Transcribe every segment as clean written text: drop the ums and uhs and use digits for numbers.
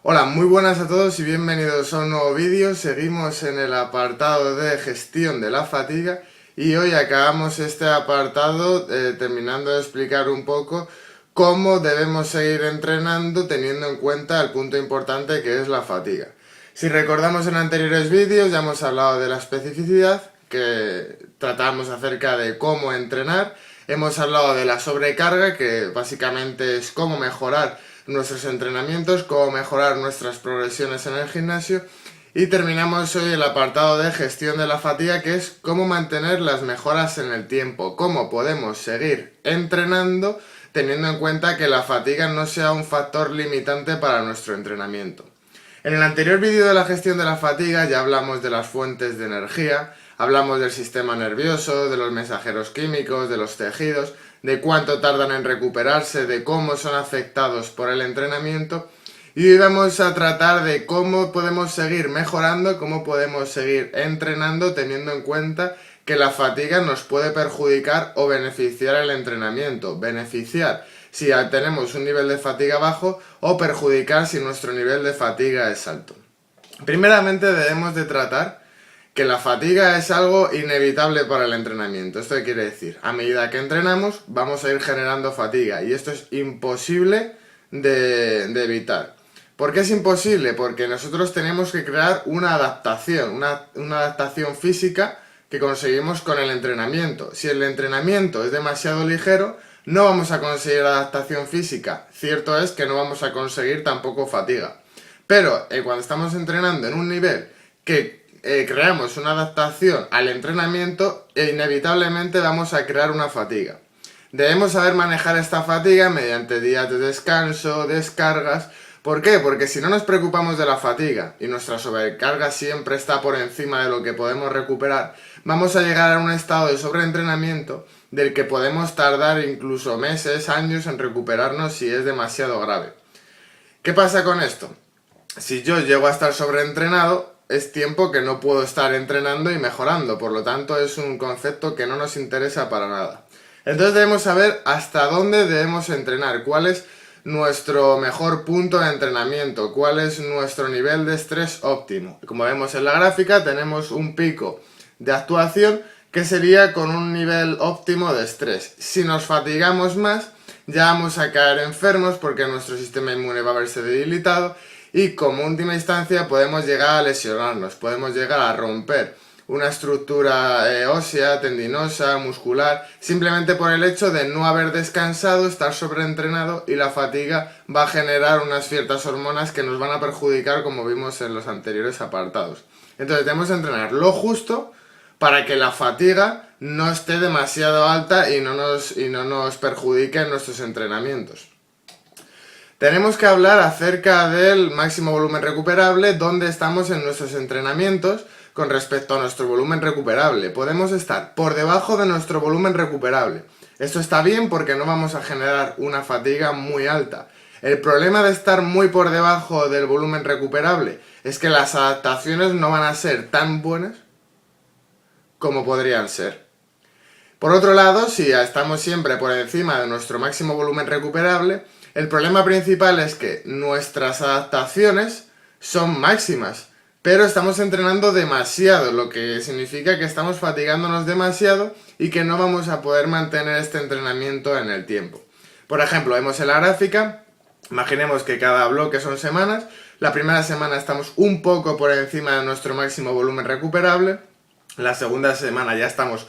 Hola, muy buenas a todos y bienvenidos a un nuevo vídeo. Seguimos en el apartado de gestión de la fatiga y hoy acabamos este apartado terminando de explicar un poco cómo debemos seguir entrenando teniendo en cuenta el punto importante que es la fatiga. Si recordamos en anteriores vídeos ya hemos hablado de la especificidad, que tratamos acerca de cómo entrenar. Hemos hablado de la sobrecarga, que básicamente es cómo mejorar nuestros entrenamientos, cómo mejorar nuestras progresiones en el gimnasio. Y terminamos hoy el apartado de gestión de la fatiga, que es cómo mantener las mejoras en el tiempo, cómo podemos seguir entrenando teniendo en cuenta que la fatiga no sea un factor limitante para nuestro entrenamiento. En el anterior vídeo de la gestión de la fatiga ya hablamos de las fuentes de energía, hablamos del sistema nervioso, de los mensajeros químicos, de los tejidos, de cuánto tardan en recuperarse, de cómo son afectados por el entrenamiento. Y hoy vamos a tratar de cómo podemos seguir mejorando, cómo podemos seguir entrenando teniendo en cuenta que la fatiga nos puede perjudicar o beneficiar el entrenamiento. Beneficiar si tenemos un nivel de fatiga bajo o perjudicar si nuestro nivel de fatiga es alto. Primeramente debemos de tratar que la fatiga es algo inevitable para el entrenamiento. ¿Esto qué quiere decir? A medida que entrenamos vamos a ir generando fatiga y esto es imposible de evitar. ¿Por qué es imposible? Porque nosotros tenemos que crear una adaptación, una adaptación física que conseguimos con el entrenamiento. Si el entrenamiento es demasiado ligero, no vamos a conseguir adaptación física. Cierto es que no vamos a conseguir tampoco fatiga. Pero cuando estamos entrenando en un nivel que creamos una adaptación al entrenamiento, inevitablemente vamos a crear una fatiga. Debemos saber manejar esta fatiga mediante días de descanso, descargas. ¿Por qué? Porque si no nos preocupamos de la fatiga y nuestra sobrecarga siempre está por encima de lo que podemos recuperar, vamos a llegar a un estado de sobreentrenamiento del que podemos tardar incluso meses, años en recuperarnos si es demasiado grave. ¿Qué pasa con esto? Si yo llego a estar sobreentrenado, es tiempo que no puedo estar entrenando y mejorando, por lo tanto es un concepto que no nos interesa para nada. Entonces debemos saber hasta dónde debemos entrenar, cuál es nuestro mejor punto de entrenamiento, cuál es nuestro nivel de estrés óptimo. Como vemos en la gráfica, tenemos un pico de actuación que sería con un nivel óptimo de estrés. Si nos fatigamos más, ya vamos a caer enfermos porque nuestro sistema inmune va a verse debilitado y como última instancia podemos llegar a lesionarnos, podemos llegar a romper una estructura ósea, tendinosa, muscular, simplemente por el hecho de no haber descansado, estar sobreentrenado y la fatiga va a generar unas ciertas hormonas que nos van a perjudicar como vimos en los anteriores apartados. Entonces debemos entrenar lo justo para que la fatiga no esté demasiado alta y no nos perjudique en nuestros entrenamientos. Tenemos que hablar acerca del máximo volumen recuperable, dónde estamos en nuestros entrenamientos con respecto a nuestro volumen recuperable. Podemos estar por debajo de nuestro volumen recuperable. Esto está bien porque no vamos a generar una fatiga muy alta. El problema de estar muy por debajo del volumen recuperable es que las adaptaciones no van a ser tan buenas como podrían ser. Por otro lado, si estamos siempre por encima de nuestro máximo volumen recuperable, el problema principal es que nuestras adaptaciones son máximas, pero estamos entrenando demasiado, lo que significa que estamos fatigándonos demasiado y que no vamos a poder mantener este entrenamiento en el tiempo. Por ejemplo, vemos en la gráfica, imaginemos que cada bloque son semanas, la primera semana estamos un poco por encima de nuestro máximo volumen recuperable, la segunda semana ya estamos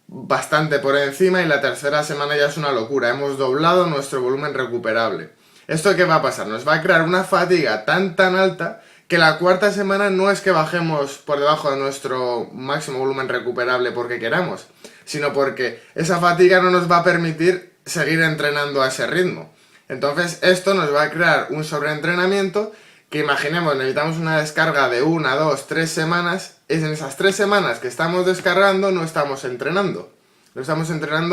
bastante por encima y la tercera semana ya es una locura, hemos doblado nuestro volumen recuperable. ¿Esto qué va a pasar? Nos va a crear una fatiga tan alta que la cuarta semana no es que bajemos por debajo de nuestro máximo volumen recuperable porque queramos, sino porque esa fatiga no nos va a permitir seguir entrenando a ese ritmo. Entonces esto nos va a crear un sobreentrenamiento que imaginemos, necesitamos una descarga de 1, 2, 3 semanas, es en esas 3 semanas que estamos descargando no estamos entrenando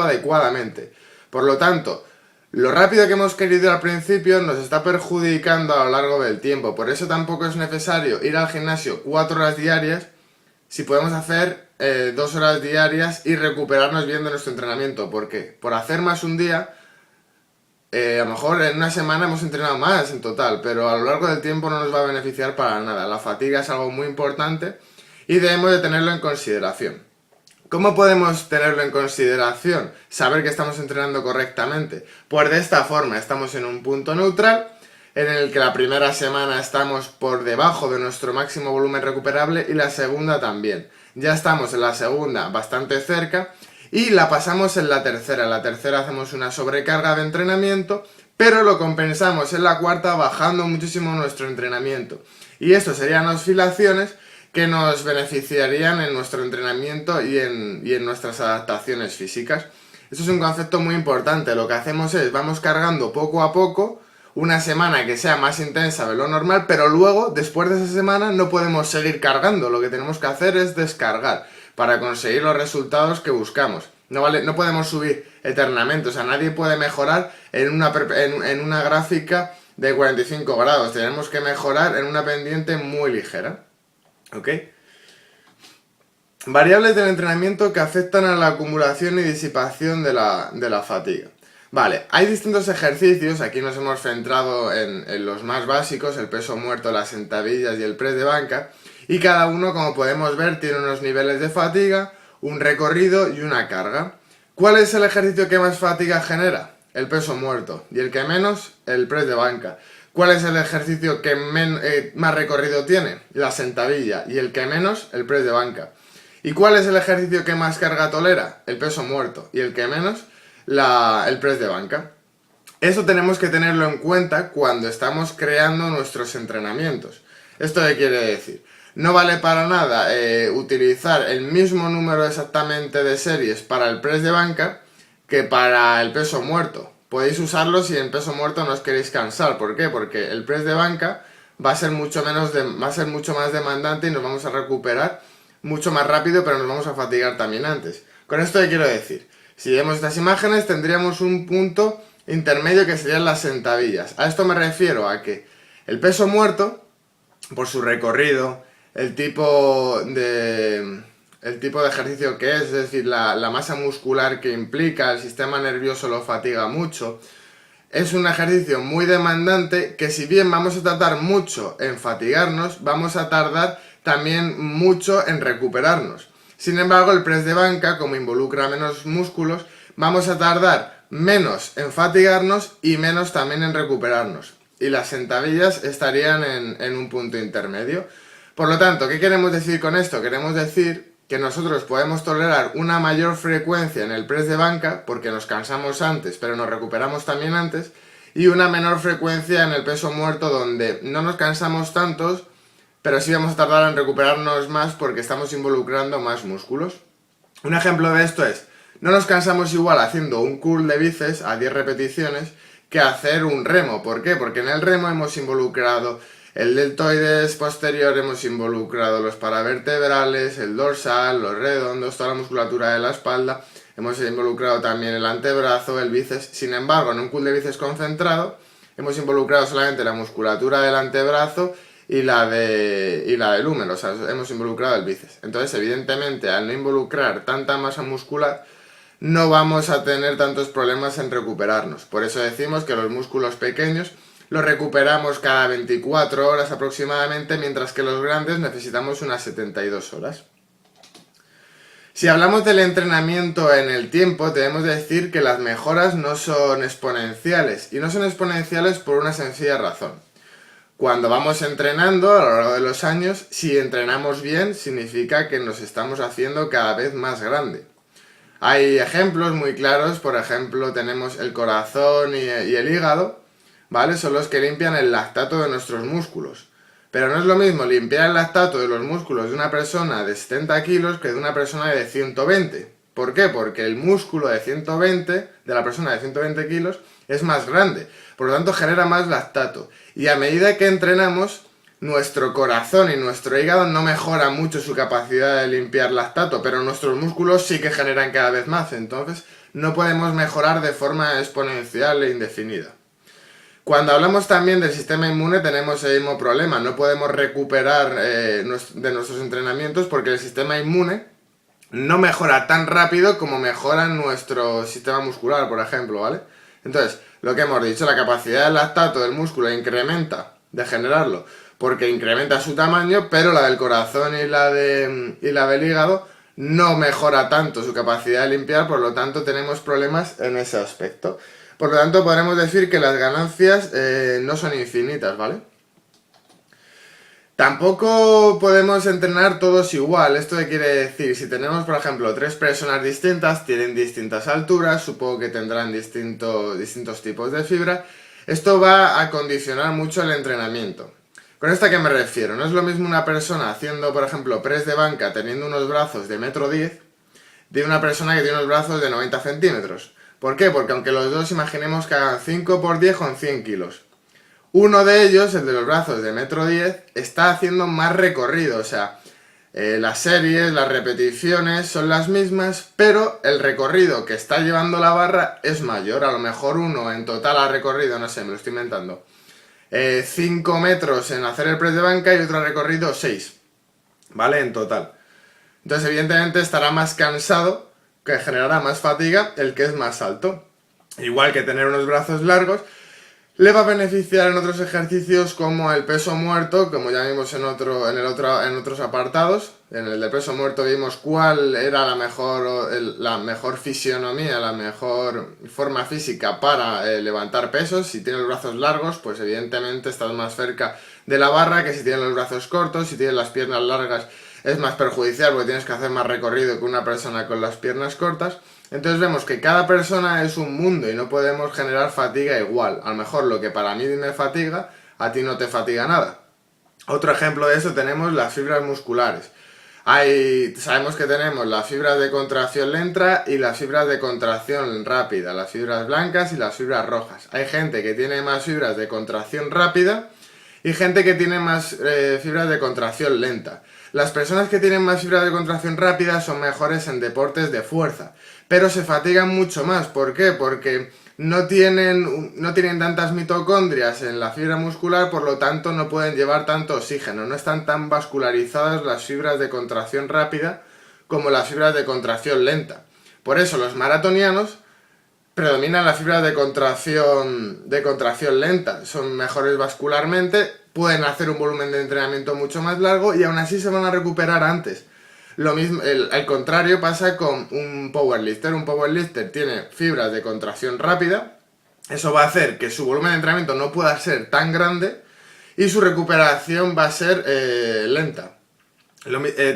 adecuadamente. Por lo tanto, lo rápido que hemos querido ir al principio nos está perjudicando a lo largo del tiempo. Por eso tampoco es necesario ir al gimnasio 4 horas diarias si podemos hacer 2 horas diarias y recuperarnos bien de nuestro entrenamiento. ¿Por qué? Por hacer más un día A lo mejor en una semana hemos entrenado más en total, pero a lo largo del tiempo no nos va a beneficiar para nada. La fatiga es algo muy importante y debemos de tenerlo en consideración. ¿Cómo podemos tenerlo en consideración? Saber que estamos entrenando correctamente. Pues de esta forma, estamos en un punto neutral, en el que la primera semana estamos por debajo de nuestro máximo volumen recuperable y la segunda también. Ya estamos en la segunda bastante cerca y la pasamos en la tercera. En la tercera hacemos una sobrecarga de entrenamiento, pero lo compensamos en la cuarta bajando muchísimo nuestro entrenamiento. Y esto serían oscilaciones que nos beneficiarían en nuestro entrenamiento y en nuestras adaptaciones físicas. Esto es un concepto muy importante. Lo que hacemos es, vamos cargando poco a poco, una semana que sea más intensa de lo normal, pero luego, después de esa semana, no podemos seguir cargando. Lo que tenemos que hacer es descargar para conseguir los resultados que buscamos. No podemos subir eternamente, o sea, nadie puede mejorar en una gráfica de 45 grados. Tenemos que mejorar en una pendiente muy ligera. ¿Ok? Variables del entrenamiento que afectan a la acumulación y disipación de la fatiga. Vale, hay distintos ejercicios, aquí nos hemos centrado en los más básicos, el peso muerto, las sentadillas y el press de banca, y cada uno, como podemos ver, tiene unos niveles de fatiga, un recorrido y una carga. ¿Cuál es el ejercicio que más fatiga genera? El peso muerto, y el que menos, el press de banca. ¿Cuál es el ejercicio que más recorrido tiene? La sentadilla, y el que menos, el press de banca. ¿Y cuál es el ejercicio que más carga tolera? El peso muerto, y el que menos, el press de banca. Eso tenemos que tenerlo en cuenta cuando estamos creando nuestros entrenamientos. ¿Esto qué quiere decir? No vale para nada utilizar el mismo número exactamente de series para el press de banca que para el peso muerto. Podéis usarlo si en peso muerto no os queréis cansar. ¿Por qué? Porque el press de banca va a ser mucho más demandante y nos vamos a recuperar mucho más rápido, pero nos vamos a fatigar también antes. Con esto qué quiero decir, si vemos estas imágenes tendríamos un punto intermedio que serían las sentadillas. A esto me refiero a que el peso muerto, por su recorrido, el tipo de ejercicio que es decir, la masa muscular que implica, el sistema nervioso lo fatiga mucho. Es un ejercicio muy demandante que, si bien vamos a tardar mucho en fatigarnos, vamos a tardar también mucho en recuperarnos. Sin embargo, el press de banca, como involucra menos músculos, vamos a tardar menos en fatigarnos y menos también en recuperarnos. Y las sentadillas estarían en un punto intermedio. Por lo tanto, ¿qué queremos decir con esto? Queremos decir que nosotros podemos tolerar una mayor frecuencia en el press de banca, porque nos cansamos antes, pero nos recuperamos también antes, y una menor frecuencia en el peso muerto, donde no nos cansamos tantos, pero sí vamos a tardar en recuperarnos más porque estamos involucrando más músculos. Un ejemplo de esto es, no nos cansamos igual haciendo un curl de bíceps a 10 repeticiones que hacer un remo. ¿Por qué? Porque en el remo hemos involucrado el deltoides posterior, hemos involucrado los paravertebrales, el dorsal, los redondos, toda la musculatura de la espalda, hemos involucrado también el antebrazo, el bíceps. Sin embargo, en un curl de bíceps concentrado hemos involucrado solamente la musculatura del antebrazo y la del húmero, o sea, hemos involucrado el bíceps. Entonces, evidentemente, al no involucrar tanta masa muscular, no vamos a tener tantos problemas en recuperarnos. Por eso decimos que los músculos pequeños los recuperamos cada 24 horas aproximadamente, mientras que los grandes necesitamos unas 72 horas. Si hablamos del entrenamiento en el tiempo, debemos decir que las mejoras no son exponenciales, y no son exponenciales por una sencilla razón. Cuando vamos entrenando a lo largo de los años, si entrenamos bien, significa que nos estamos haciendo cada vez más grande. Hay ejemplos muy claros, por ejemplo, tenemos el corazón y el hígado, ¿vale? Son los que limpian el lactato de nuestros músculos. Pero no es lo mismo limpiar el lactato de los músculos de una persona de 70 kilos que de una persona de 120. ¿Por qué? Porque el músculo de 120, de la persona de 120 kilos, es más grande. Por lo tanto, genera más lactato. Y a medida que entrenamos, nuestro corazón y nuestro hígado no mejoran mucho su capacidad de limpiar lactato, pero nuestros músculos sí que generan cada vez más. Entonces, no podemos mejorar de forma exponencial e indefinida. Cuando hablamos también del sistema inmune tenemos el mismo problema. No podemos recuperar de nuestros entrenamientos porque el sistema inmune no mejora tan rápido como mejora nuestro sistema muscular, por ejemplo, ¿vale? Entonces, Lo que hemos dicho, la capacidad del lactato del músculo incrementa de generarlo porque incrementa su tamaño, pero la del corazón y la del hígado no mejora tanto su capacidad de limpiar, por lo tanto tenemos problemas en ese aspecto. Por lo tanto podremos decir que las ganancias no son infinitas, ¿vale? Tampoco podemos entrenar todos igual. ¿Esto qué quiere decir? Si tenemos, por ejemplo, 3 personas distintas, tienen distintas alturas, supongo que tendrán distintos tipos de fibra, esto va a condicionar mucho el entrenamiento. ¿Con esto a qué me refiero? No es lo mismo una persona haciendo, por ejemplo, press de banca teniendo unos brazos de 1,10 m de una persona que tiene unos brazos de 90 centímetros. ¿Por qué? Porque aunque los dos imaginemos que hagan 5 por 10 con 100 kilos. Uno de ellos, el de los brazos de 1,10 m, está haciendo más recorrido, o sea, las series, las repeticiones son las mismas, pero el recorrido que está llevando la barra es mayor. A lo mejor uno en total ha recorrido, no sé, me lo estoy inventando, 5 metros en hacer el press de banca y otro ha recorrido 6, ¿vale? En total. Entonces, evidentemente, estará más cansado, que generará más fatiga el que es más alto. Igual que tener unos brazos largos, le va a beneficiar en otros ejercicios como el peso muerto, como ya vimos en otros apartados. En el de peso muerto vimos cuál era la mejor fisionomía, la mejor forma física para levantar pesos. Si tienes los brazos largos, pues evidentemente estás más cerca de la barra que si tienes los brazos cortos. Si tienes las piernas largas es más perjudicial porque tienes que hacer más recorrido que una persona con las piernas cortas. Entonces vemos que cada persona es un mundo y no podemos generar fatiga igual. A lo mejor lo que para mí me fatiga, a ti no te fatiga nada. Otro ejemplo de eso tenemos las fibras musculares. Sabemos que tenemos las fibras de contracción lenta y las fibras de contracción rápida, las fibras blancas y las fibras rojas. Hay gente que tiene más fibras de contracción rápida y gente que tiene más fibras de contracción lenta. Las personas que tienen más fibras de contracción rápida son mejores en deportes de fuerza, pero se fatigan mucho más. ¿Por qué? Porque no tienen tantas mitocondrias en la fibra muscular, por lo tanto no pueden llevar tanto oxígeno, no están tan vascularizadas las fibras de contracción rápida como las fibras de contracción lenta. Por eso los maratonianos predominan las fibras de contracción lenta, son mejores vascularmente, pueden hacer un volumen de entrenamiento mucho más largo y aún así se van a recuperar antes. Lo mismo, al contrario pasa con un powerlifter. Un powerlifter tiene fibras de contracción rápida, eso va a hacer que su volumen de entrenamiento no pueda ser tan grande y su recuperación va a ser lenta.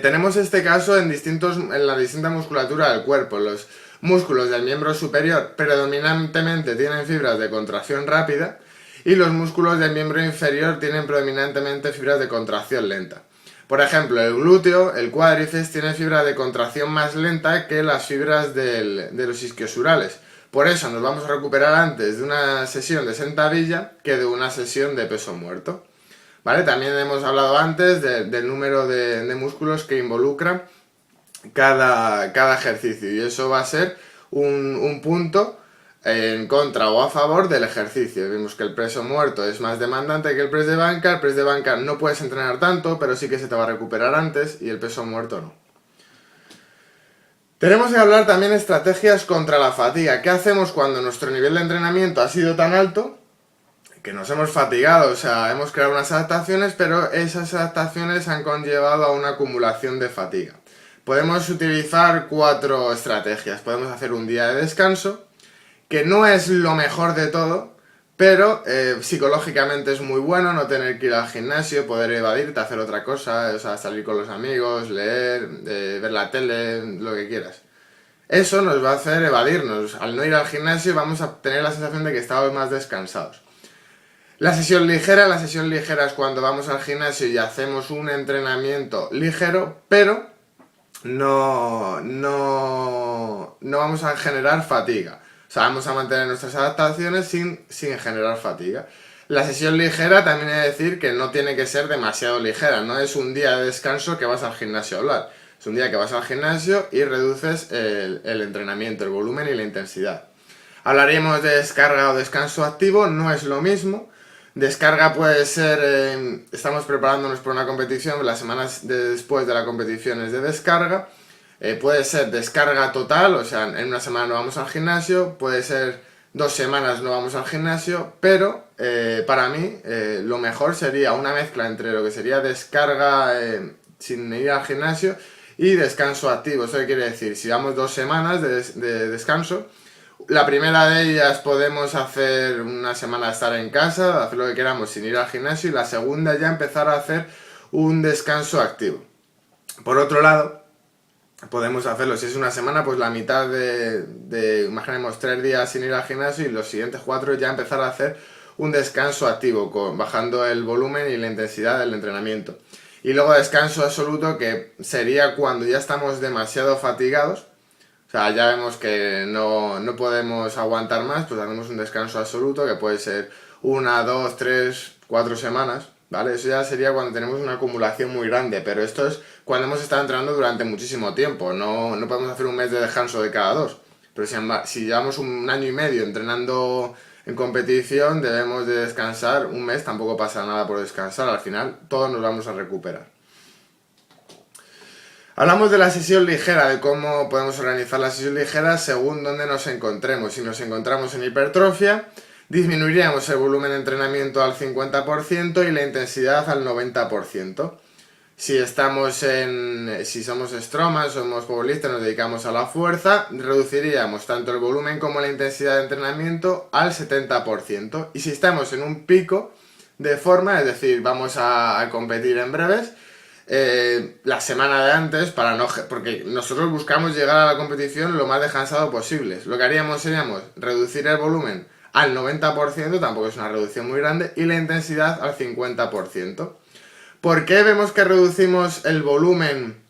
Tenemos este caso en la distinta musculatura del cuerpo. Los músculos del miembro superior predominantemente tienen fibras de contracción rápida y los músculos del miembro inferior tienen predominantemente fibras de contracción lenta. Por ejemplo, el glúteo, el cuádriceps, tiene fibra de contracción más lenta que las fibras de los isquiosurales. Por eso nos vamos a recuperar antes de una sesión de sentadilla que de una sesión de peso muerto. ¿Vale? También hemos hablado antes del número de músculos que involucra cada ejercicio y eso va a ser un punto en contra o a favor del ejercicio. Vimos que el peso muerto es más demandante que el press de banca. El press de banca no puedes entrenar tanto, pero sí que se te va a recuperar antes y el peso muerto no. Tenemos que hablar también de estrategias contra la fatiga. ¿Qué hacemos cuando nuestro nivel de entrenamiento ha sido tan alto que nos hemos fatigado? O sea, hemos creado unas adaptaciones, pero esas adaptaciones han conllevado a una acumulación de fatiga. Podemos utilizar 4 estrategias. Podemos hacer un día de descanso, que no es lo mejor de todo, pero psicológicamente es muy bueno no tener que ir al gimnasio, poder evadirte, hacer otra cosa, o sea, salir con los amigos, leer, ver la tele, lo que quieras. Eso nos va a hacer evadirnos. Al no ir al gimnasio vamos a tener la sensación de que estamos más descansados. La sesión ligera es cuando vamos al gimnasio y hacemos un entrenamiento ligero, pero no vamos a generar fatiga. O sea, vamos a mantener nuestras adaptaciones sin generar fatiga. La sesión ligera también es decir que no tiene que ser demasiado ligera. No es un día de descanso que vas al gimnasio a hablar. Es un día que vas al gimnasio y reduces el entrenamiento, el volumen y la intensidad. Hablaríamos de descarga o descanso activo, no es lo mismo. Descarga puede ser, estamos preparándonos para una competición, las semanas después de la competición es de descarga. Puede ser descarga total, o sea, en una semana no vamos al gimnasio, puede ser 2 semanas no vamos al gimnasio, pero para mí lo mejor sería una mezcla entre lo que sería descarga sin ir al gimnasio y descanso activo. Eso quiere decir, si damos 2 semanas de descanso, la primera de ellas podemos hacer una semana estar en casa, hacer lo que queramos sin ir al gimnasio, y la segunda ya empezar a hacer un descanso activo. Por otro lado, podemos hacerlo, si es una semana, pues la mitad imaginemos 3 días sin ir al gimnasio, y los siguientes 4 ya empezar a hacer un descanso activo, bajando el volumen y la intensidad del entrenamiento. Y luego descanso absoluto, que sería cuando ya estamos demasiado fatigados, o sea, ya vemos que no podemos aguantar más, pues hacemos un descanso absoluto, que puede ser 1, 2, 3, 4 semanas, ¿vale? Eso ya sería cuando tenemos una acumulación muy grande, pero esto es cuando hemos estado entrenando durante muchísimo tiempo. No podemos hacer un mes de descanso de cada 2, pero si llevamos un año y medio entrenando en competición, debemos de descansar un mes. Tampoco pasa nada por descansar, al final todos nos vamos a recuperar. Hablamos de la sesión ligera, de cómo podemos organizar la sesión ligera según donde nos encontremos. Si nos encontramos en hipertrofia, disminuiríamos el volumen de entrenamiento al 50% y la intensidad al 90%. Si somos Strongman, somos powerlifters, nos dedicamos a la fuerza, reduciríamos tanto el volumen como la intensidad de entrenamiento al 70%. Y si estamos en un pico de forma, es decir, vamos a competir en breves, la semana de antes, porque nosotros buscamos llegar a la competición lo más descansado posible. Lo que haríamos seríamos reducir el volumen al 90%, tampoco es una reducción muy grande, y la intensidad al 50%. ¿Por qué vemos que reducimos el volumen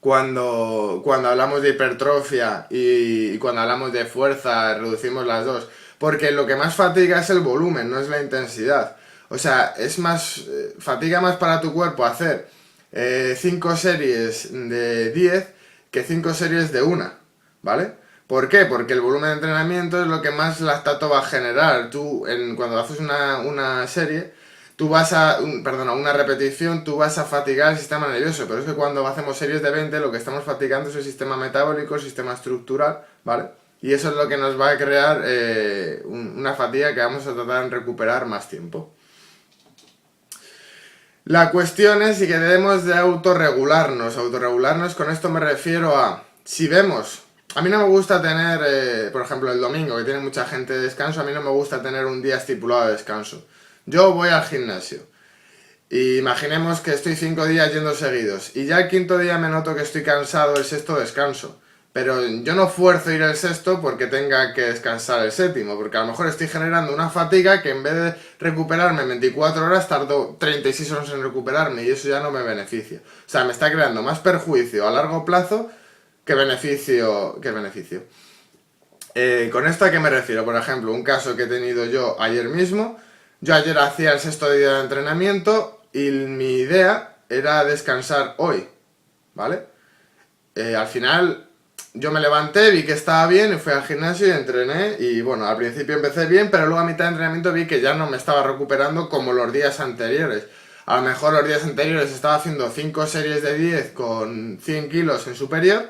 cuando hablamos de hipertrofia y cuando hablamos de fuerza reducimos las dos? Porque lo que más fatiga es el volumen, no es la intensidad. O sea, fatiga más para tu cuerpo hacer 5 series de 10 que 5 series de 1, ¿vale? ¿Por qué? Porque el volumen de entrenamiento es lo que más lactato va a generar. Cuando haces una serie, una repetición, tú vas a fatigar el sistema nervioso, pero es que cuando hacemos series de 20 lo que estamos fatigando es el sistema metabólico, el sistema estructural, ¿vale? Y eso es lo que nos va a crear una fatiga que vamos a tratar de recuperar más tiempo. La cuestión es si que debemos de autorregularnos. Autorregularnos, con esto me refiero a, si vemos, a mí no me gusta tener, por ejemplo, el domingo, que tiene mucha gente de descanso, a mí no me gusta tener un día estipulado de descanso. Yo voy al gimnasio, y imaginemos que estoy 5 días yendo seguidos, y ya el 5.º día me noto que estoy cansado, el 6.º descanso. Pero yo no fuerzo ir el 6.º porque tenga que descansar el 7.º, porque a lo mejor estoy generando una fatiga que en vez de recuperarme en 24 horas, tardo 36 horas en recuperarme, y eso ya no me beneficia. O sea, me está creando más perjuicio a largo plazo que beneficio. ¿Con esto a qué me refiero? Por ejemplo, un caso que he tenido yo ayer mismo. Yo ayer hacía el 6.º día de entrenamiento y mi idea era descansar hoy, ¿vale? Al final yo me levanté, vi que estaba bien y fui al gimnasio y entrené, y bueno, al principio empecé bien, pero luego a mitad de entrenamiento vi que ya no me estaba recuperando como los días anteriores. A lo mejor los días anteriores estaba haciendo 5 series de 10 con 100 kilos en superior,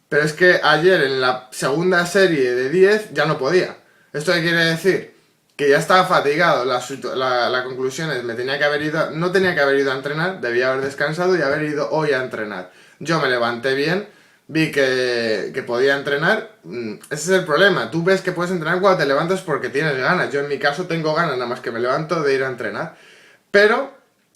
pero es que ayer en la segunda serie de 10 ya no podía. ¿Esto qué quiere decir? Que ya estaba fatigado. La conclusión es, no tenía que haber ido a entrenar, debía haber descansado y haber ido hoy a entrenar. Yo me levanté bien, vi que podía entrenar. Ese es el problema, tú ves que puedes entrenar cuando te levantas porque tienes ganas. Yo en mi caso tengo ganas, nada más que me levanto, de ir a entrenar. Pero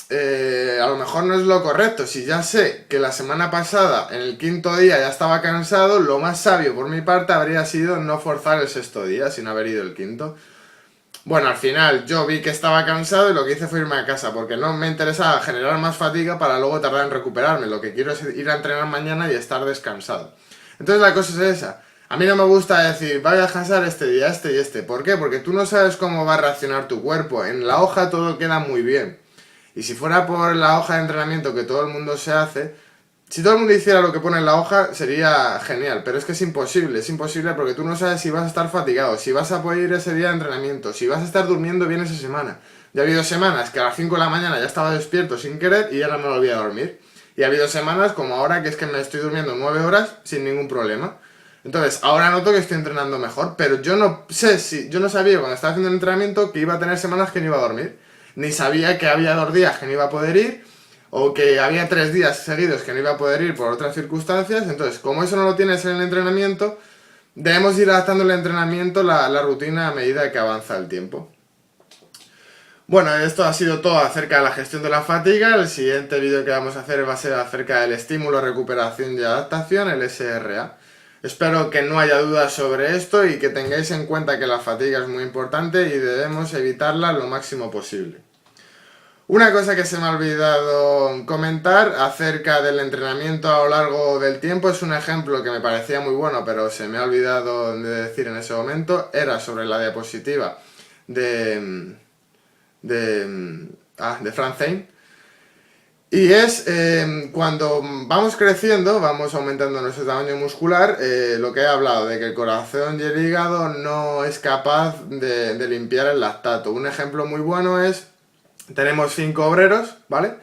a lo mejor no es lo correcto. Si ya sé que la semana pasada, en el 5.º día, ya estaba cansado, lo más sabio por mi parte habría sido no forzar el 6.º día, sin haber ido el 5.º. Bueno, al final yo vi que estaba cansado y lo que hice fue irme a casa, porque no me interesaba generar más fatiga para luego tardar en recuperarme. Lo que quiero es ir a entrenar mañana y estar descansado. Entonces la cosa es esa. A mí no me gusta decir, voy a descansar este día, este y este. ¿Por qué? Porque tú no sabes cómo va a reaccionar tu cuerpo. En la hoja todo queda muy bien. Y si fuera por la hoja de entrenamiento que todo el mundo se hace, si todo el mundo hiciera lo que pone en la hoja, sería genial, pero es que es imposible porque tú no sabes si vas a estar fatigado, si vas a poder ir ese día de entrenamiento, si vas a estar durmiendo bien esa semana. Ya ha habido semanas que a las 5 de la mañana ya estaba despierto sin querer y ahora me volví a dormir. Y ha habido semanas como ahora que es que me estoy durmiendo 9 horas sin ningún problema. Entonces, ahora noto que estoy entrenando mejor, pero yo no sé si, yo no sabía cuando estaba haciendo el entrenamiento que iba a tener semanas que no iba a dormir. Ni sabía que había 2 días que no iba a poder ir, o que había 3 días seguidos que no iba a poder ir por otras circunstancias. Entonces, como eso no lo tienes en el entrenamiento, debemos ir adaptando el entrenamiento, la rutina a medida que avanza el tiempo. Bueno, esto ha sido todo acerca de la gestión de la fatiga. El siguiente vídeo que vamos a hacer va a ser acerca del estímulo, recuperación y adaptación, el SRA. Espero que no haya dudas sobre esto y que tengáis en cuenta que la fatiga es muy importante y debemos evitarla lo máximo posible. Una cosa que se me ha olvidado comentar acerca del entrenamiento a lo largo del tiempo es un ejemplo que me parecía muy bueno, pero se me ha olvidado de decir en ese momento. Era sobre la diapositiva de Frank Zane. Y es cuando vamos creciendo, vamos aumentando nuestro tamaño muscular, lo que he hablado, de que el corazón y el hígado no es capaz de limpiar el lactato. Un ejemplo muy bueno es, tenemos 5 obreros, ¿vale?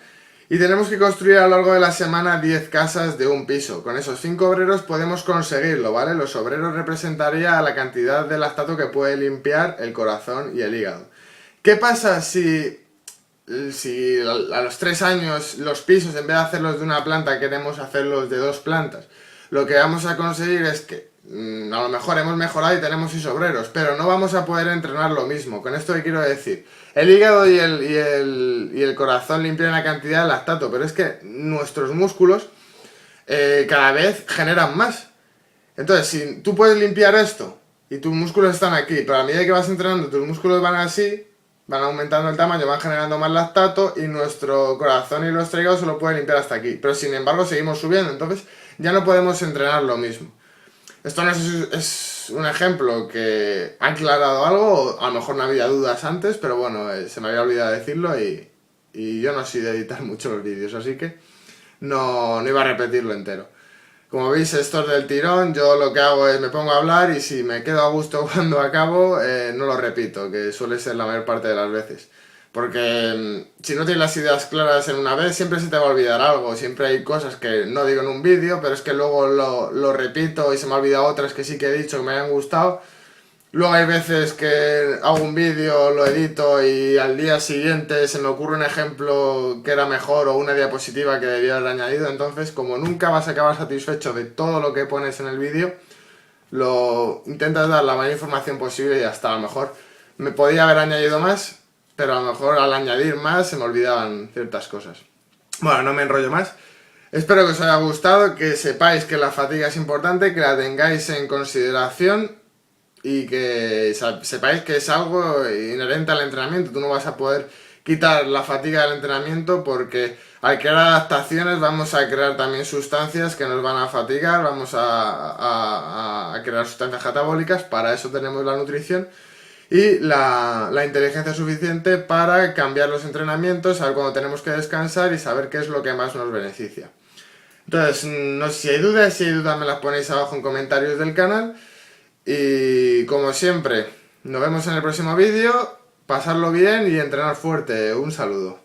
Y tenemos que construir a lo largo de la semana 10 casas de un piso. Con esos 5 obreros podemos conseguirlo, ¿vale? Los obreros representaría la cantidad de lactato que puede limpiar el corazón y el hígado. ¿Qué pasa si a los 3 años los pisos, en vez de hacerlos de una planta, queremos hacerlos de 2 plantas? Lo que vamos a conseguir es que a lo mejor hemos mejorado y tenemos 6 obreros, pero no vamos a poder entrenar lo mismo. Con esto que quiero decir, el hígado y el corazón limpian la cantidad de lactato, pero es que nuestros músculos cada vez generan más. Entonces, si tú puedes limpiar esto y tus músculos están aquí, pero a medida que vas entrenando tus músculos van así, van aumentando el tamaño, van generando más lactato y nuestro corazón y nuestro hígado solo pueden limpiar hasta aquí. Pero sin embargo seguimos subiendo, entonces ya no podemos entrenar lo mismo. Esto no es un ejemplo que ha aclarado algo, a lo mejor no había dudas antes, pero bueno, se me había olvidado decirlo y yo no soy de editar mucho los vídeos, así que no iba a repetirlo entero. Como veis, esto es del tirón. Yo lo que hago es me pongo a hablar y si me quedo a gusto cuando acabo, no lo repito, que suele ser la mayor parte de las veces. Porque si no tienes las ideas claras en una vez, siempre se te va a olvidar algo. Siempre hay cosas que no digo en un vídeo, pero es que luego lo repito y se me ha olvidado otras que sí que he dicho que me hayan gustado. Luego hay veces que hago un vídeo, lo edito y al día siguiente se me ocurre un ejemplo que era mejor o una diapositiva que debía haber añadido. Entonces, como nunca vas a acabar satisfecho de todo lo que pones en el vídeo, lo intentas dar la mayor información posible y hasta a lo mejor me podía haber añadido más, pero a lo mejor al añadir más se me olvidaban ciertas cosas. Bueno, no me enrollo más. Espero que os haya gustado, que sepáis que la fatiga es importante, que la tengáis en consideración y que sepáis que es algo inherente al entrenamiento. Tú no vas a poder quitar la fatiga del entrenamiento porque al crear adaptaciones vamos a crear también sustancias que nos van a fatigar, vamos a crear sustancias catabólicas. Para eso tenemos la nutrición y la inteligencia suficiente para cambiar los entrenamientos, saber cuándo tenemos que descansar y saber qué es lo que más nos beneficia. Entonces, no sé si hay dudas me las ponéis abajo en comentarios del canal. Y como siempre, nos vemos en el próximo vídeo, pasarlo bien y entrenar fuerte. Un saludo.